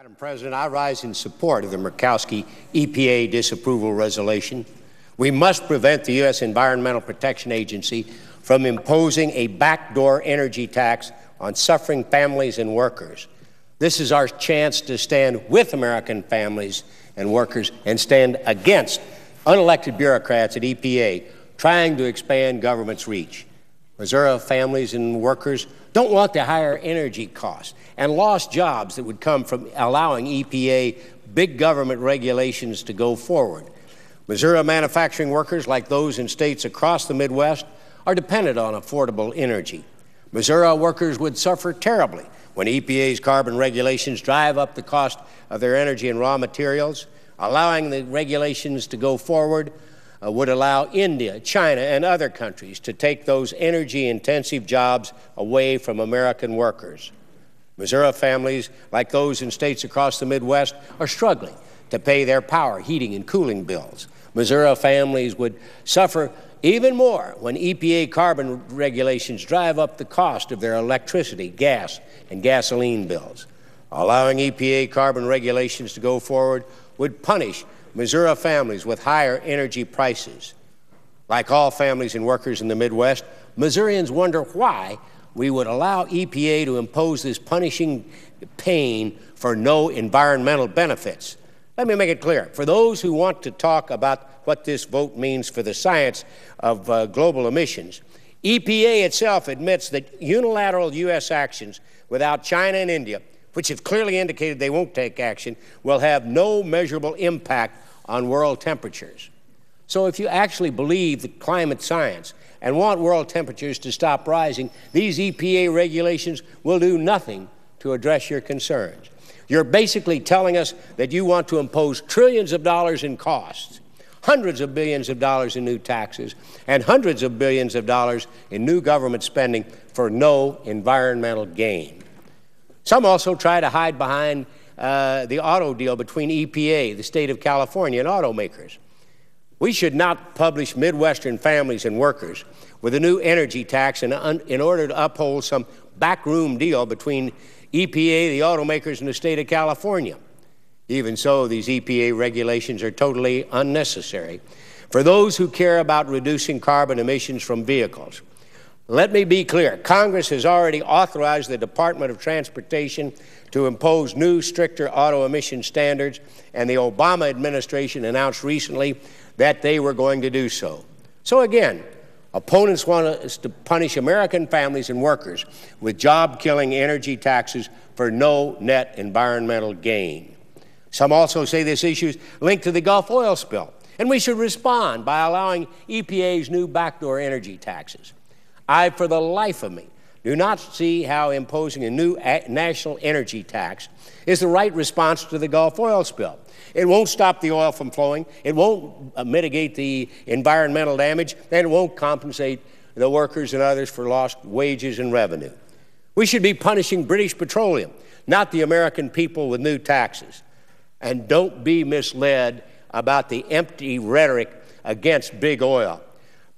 Madam President, I rise in support of the Murkowski EPA disapproval resolution. We must prevent the U.S. Environmental Protection Agency from imposing a backdoor energy tax on suffering families and workers. This is our chance to stand with American families and workers and stand against unelected bureaucrats at EPA trying to expand government's reach. Missouri families and workers don't want the higher energy costs and lost jobs that would come from allowing EPA big government regulations to go forward. Missouri manufacturing workers, like those in states across the Midwest, are dependent on affordable energy. Missouri workers would suffer terribly when EPA's carbon regulations drive up the cost of their energy and raw materials. Allowing the regulations to go forward would allow India, China, and other countries to take those energy-intensive jobs away from American workers. Missouri families, like those in states across the Midwest, are struggling to pay their power, heating, and cooling bills. Missouri families would suffer even more when EPA carbon regulations drive up the cost of their electricity, gas, and gasoline bills. Allowing EPA carbon regulations to go forward would punish Missouri families with higher energy prices. Like all families and workers in the Midwest, Missourians wonder why we would allow EPA to impose this punishing pain for no environmental benefits. Let me make it clear. For those who want to talk about what this vote means for the science of global emissions, EPA itself admits that unilateral U.S. actions without China and India, which have clearly indicated they won't take action, will have no measurable impact on world temperatures. So if you actually believe the climate science and want world temperatures to stop rising, these EPA regulations will do nothing to address your concerns. You're basically telling us that you want to impose trillions of dollars in costs, hundreds of billions of dollars in new taxes, and hundreds of billions of dollars in new government spending for no environmental gain. Some also try to hide behind the auto deal between EPA, the state of California, and automakers. We should not publish Midwestern families and workers with a new energy tax in order to uphold some backroom deal between EPA, the automakers, and the state of California. Even so, these EPA regulations are totally unnecessary for those who care about reducing carbon emissions from vehicles. Let me be clear. Congress has already authorized the Department of Transportation to impose new, stricter auto emission standards, and the Obama administration announced recently that they were going to do so. So again, opponents want us to punish American families and workers with job-killing energy taxes for no net environmental gain. Some also say this issue is linked to the Gulf oil spill, and we should respond by allowing EPA's new backdoor energy taxes. I, for the life of me, do not see how imposing a new national energy tax is the right response to the Gulf oil spill. It won't stop the oil from flowing, it won't mitigate the environmental damage, and it won't compensate the workers and others for lost wages and revenue. We should be punishing British Petroleum, not the American people, with new taxes. And don't be misled about the empty rhetoric against big oil.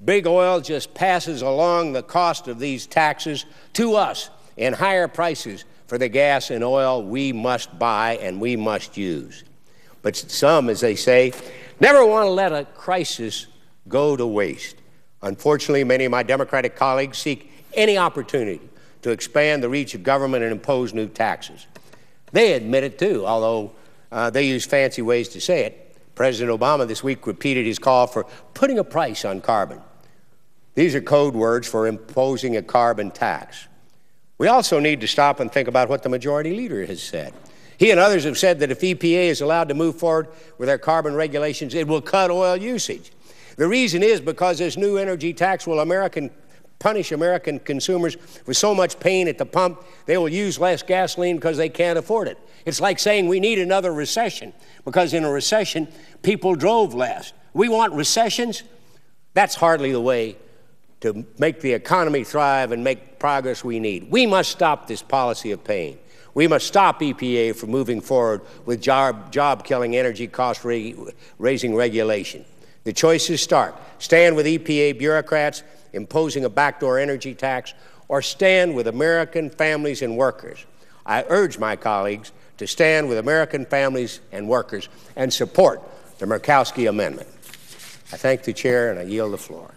Big oil just passes along the cost of these taxes to us in higher prices for the gas and oil we must buy and we must use. But some, as they say, never want to let a crisis go to waste. Unfortunately, many of my Democratic colleagues seek any opportunity to expand the reach of government and impose new taxes. They admit it too, although they use fancy ways to say it. President Obama this week repeated his call for putting a price on carbon. These are code words for imposing a carbon tax. We also need to stop and think about what the majority leader has said. He and others have said that if EPA is allowed to move forward with their carbon regulations, it will cut oil usage. The reason is because this new energy tax will punish American consumers with so much pain at the pump, they will use less gasoline because they can't afford it. It's like saying we need another recession, because in a recession, people drove less. We want recessions? That's hardly the way to make the economy thrive and make progress we need. We must stop this policy of pain. We must stop EPA from moving forward with job-killing, energy cost-raising regulation. The choice is stark. Stand with EPA bureaucrats imposing a backdoor energy tax, or stand with American families and workers. I urge my colleagues to stand with American families and workers and support the Murkowski amendment. I thank the chair and I yield the floor.